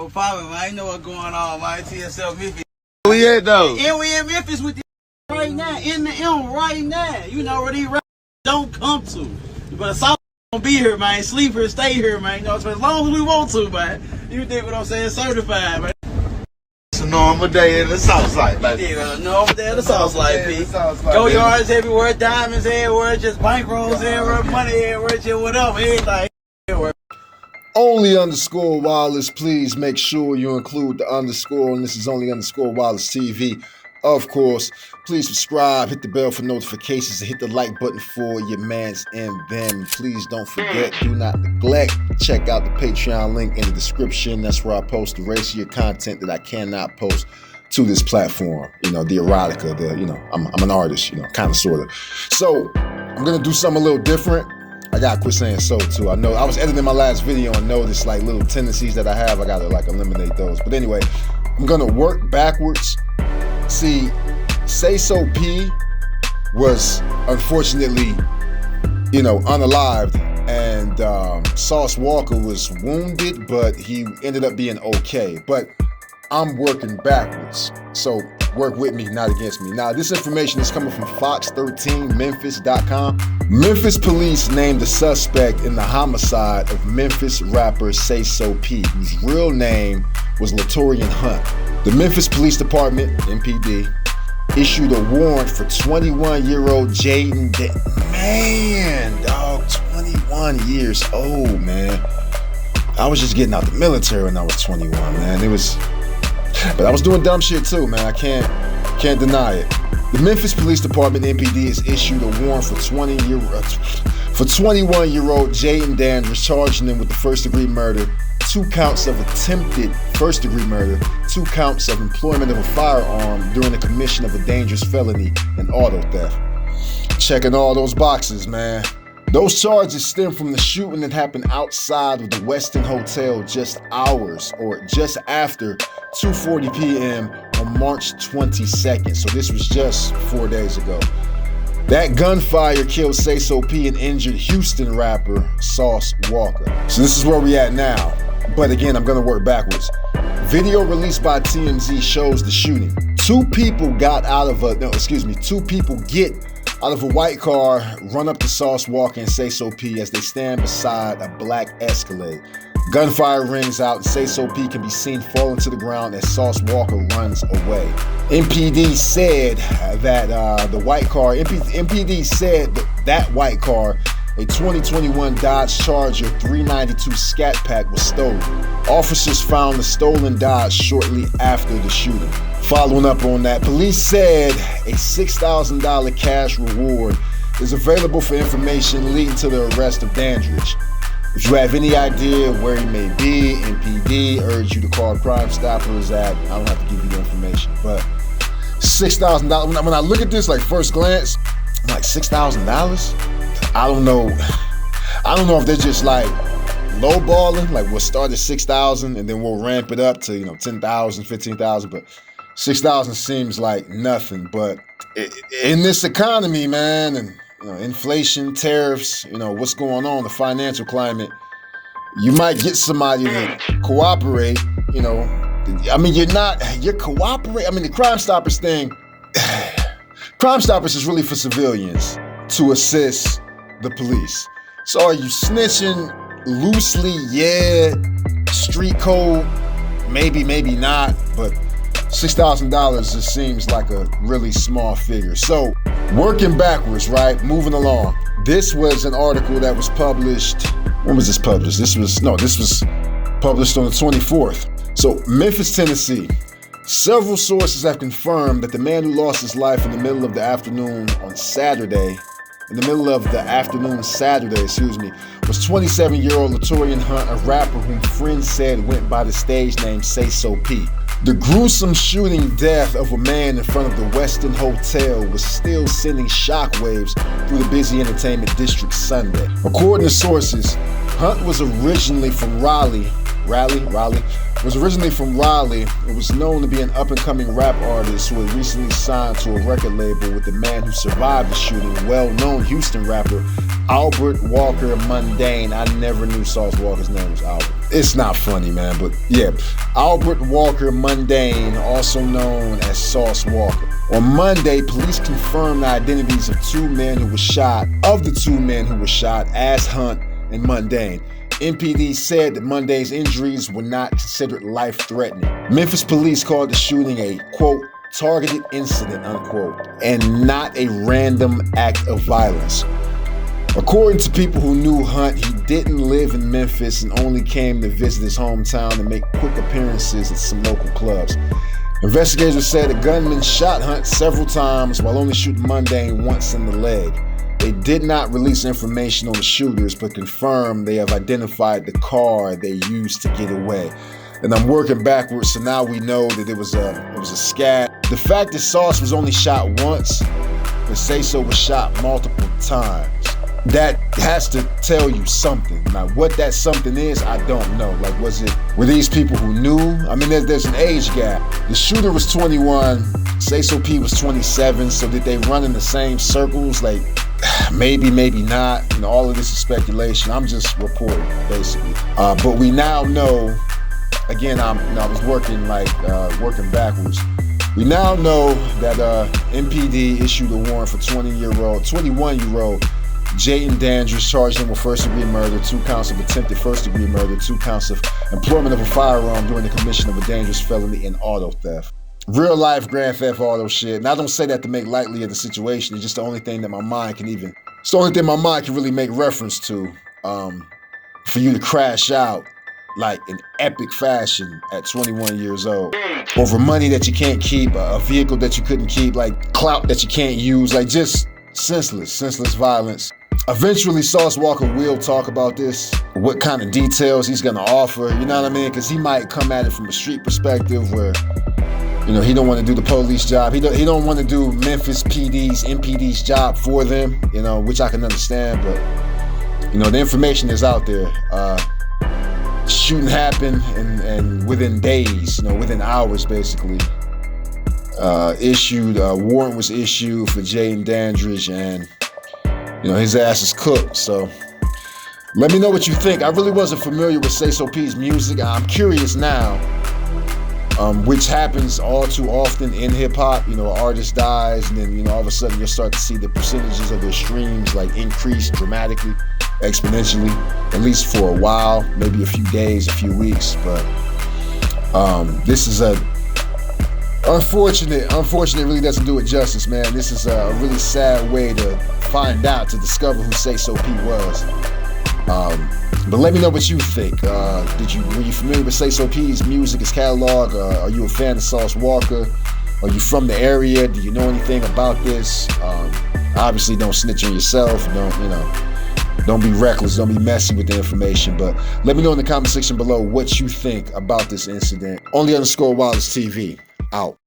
What's poppin', man? You know what's going on, man. TSL Memphis. Where we at, though? And we in Memphis with the right now, in the M right now. You know where these don't come to. But South gonna be here, man. Sleep here, stay here, man. You know, so as long as we want to, man. You dig what I'm saying? Certified, man. It's a normal day in the Southside, man. Yeah, normal day in the Southside, P. Go yards everywhere, diamonds everywhere, just bankrolls everywhere, money everywhere, just whatever, everything everywhere. Only underscore Wallace. Please make sure you include the underscore, and this is only underscore Wallace TV. Of course, please subscribe, hit the bell for notifications, and hit the like button for your mans and them. Please don't forget, do not neglect, check out the Patreon link in the description. That's where I post the racier content that I cannot post to this platform. You know, the erotica, I'm an artist, kind of, sort of. So, I'm going to do something a little different. I gotta quit saying so too. I know I was editing my last video and noticed like little tendencies that I have. I gotta like eliminate those. But anyway, I'm gonna work backwards. See, Sayso P was unfortunately, unalived, and Sauce Walka was wounded, but he ended up being okay. But I'm working backwards. So work with me, not against me. Now, this information is coming from Fox13Memphis.com. Memphis police named the suspect in the homicide of Memphis rapper Sayso P, whose real name was Latorian Hunt. The Memphis Police Department, MPD, issued a warrant for 21-year-old 𝐥𝐢𝐤𝐤. Man, dog, 21 years old, man. I was just getting out the military when I was 21, man. But I was doing dumb shit too, man. I can't deny it. The Memphis Police Department, MPD, has issued a warrant for 21-year-old 𝐥𝐢𝐤𝐤, charging him with the first-degree murder, 2 counts of attempted first-degree murder, 2 counts of employment of a firearm during the commission of a dangerous felony, and auto theft. Checking all those boxes, man. Those charges stem from the shooting that happened outside of the Westin Hotel just after 2:40 p.m. on March 22nd. So this was just 4 days ago. That gunfire killed Sayso P and injured Houston rapper Sauce Walka. So this is where we at now. But again, I'm gonna work backwards. Video released by TMZ shows the shooting. Two people get out of a white car, run up to Sauce Walka and Sayso P as they stand beside a black Escalade. Gunfire rings out and Sayso P can be seen falling to the ground as Sauce Walka runs away. MPD said that that white car, a 2021 Dodge Charger 392 Scat Pack, was stolen. Officers found the stolen Dodge shortly after the shooting. Following up on that, police said a $6,000 cash reward is available for information leading to the arrest of Dandridge. If you have any idea where he may be, MPD urge you to call Crime Stoppers at, I don't have to give you the information, but $6,000. When I look at this, like, first glance, I'm like, $6,000? I don't know if they're just like lowballing, like we'll start at 6,000 and then we'll ramp it up to 10,000, 15,000, but 6,000 seems like nothing. But in this economy, man, and inflation, tariffs, what's going on, the financial climate, you might get somebody to cooperate. You're cooperating. I mean, the Crime Stoppers thing, Crime Stoppers is really for civilians to assist the police. So are you snitching loosely? Yeah. Street code? Maybe not. But $6,000 just seems like a really small figure. So working backwards, right? Moving along. This was an article that was published. When was this published? This was published on the 24th. So Memphis, Tennessee. Several sources have confirmed that the man who lost his life in the middle of the afternoon Saturday, was 27-year-old Latorian Hunt, a rapper whom friends said went by the stage name Sayso P. The gruesome shooting death of a man in front of the Westin Hotel was still sending shockwaves through the busy entertainment district Sunday. According to sources, Hunt was originally from Raleigh, and was known to be an up-and-coming rap artist who had recently signed to a record label with the man who survived the shooting, well-known Houston rapper Albert Walker Mundane. I never knew Sauce Walka's name was Albert. It's not funny, man, but yeah. Albert Walker Mundane, also known as Sauce Walka. On Monday, police confirmed the identities of two men who were shot, as Hunt and Mundane. MPD said that Mundane's injuries were not considered life-threatening. Memphis police called the shooting a, quote, targeted incident, unquote, and not a random act of violence. According to people who knew Hunt, he didn't live in Memphis and only came to visit his hometown and make quick appearances at some local clubs. Investigators said the gunman shot Hunt several times while only shooting Mundane once in the leg. They did not release information on the shooters, but confirmed they have identified the car they used to get away. And I'm working backwards, so now we know that it was a scat. The fact that Sauce was only shot once, but Sayso was shot multiple times, that has to tell you something. Now, what that something is, I don't know. Like, were these people who knew? I mean, there's an age gap. The shooter was 21, Sayso P was 27, so did they run in the same circles? Like, maybe, maybe not. You know, all of this is speculation. I'm just reporting, basically. But we now know, again, I was working backwards. We now know that MPD issued a warrant for 21-year-old 𝐥𝐢𝐤𝐤, charged him with first-degree murder, 2 counts of attempted first-degree murder, 2 counts of employment of a firearm during the commission of a dangerous felony and auto theft. Real life grand theft auto shit. And I don't say that to make lightly of the situation. It's just the only thing that my mind can really make reference to. For you to crash out like in epic fashion at 21 years old over money that you can't keep, a vehicle that you couldn't keep, like clout that you can't use, like just senseless violence. Eventually, Sauce Walka will talk about this, what kind of details he's gonna offer, you know what I mean? Because he might come at it from a street perspective where, you know, he don't want to do the police job. He don't want to do Memphis MPD's job for them, you know, which I can understand, but, you know, the information is out there. Shooting happened and within days, you know, within hours, basically. Warrant was issued for 𝐥𝐢𝐤𝐤, and you know, his ass is cooked. So let me know what you think. I really wasn't familiar with Sayso P's music. I'm curious now, which happens all too often in hip hop. You know, an artist dies, and then, you know, all of a sudden you'll start to see the percentages of their streams like increase dramatically, exponentially, at least for a while, maybe a few days, a few weeks. But this is unfortunate really doesn't do it justice, man. This is a really sad way to discover who Sayso P was. But let me know what you think. Were you familiar with Sayso P's music, his catalog? Are you a fan of Sauce Walka? Are you from the area? Do you know anything about this? Obviously, don't snitch on yourself. Don't be reckless. Don't be messy with the information. But let me know in the comment section below what you think about this incident. _Wallace TV. Out.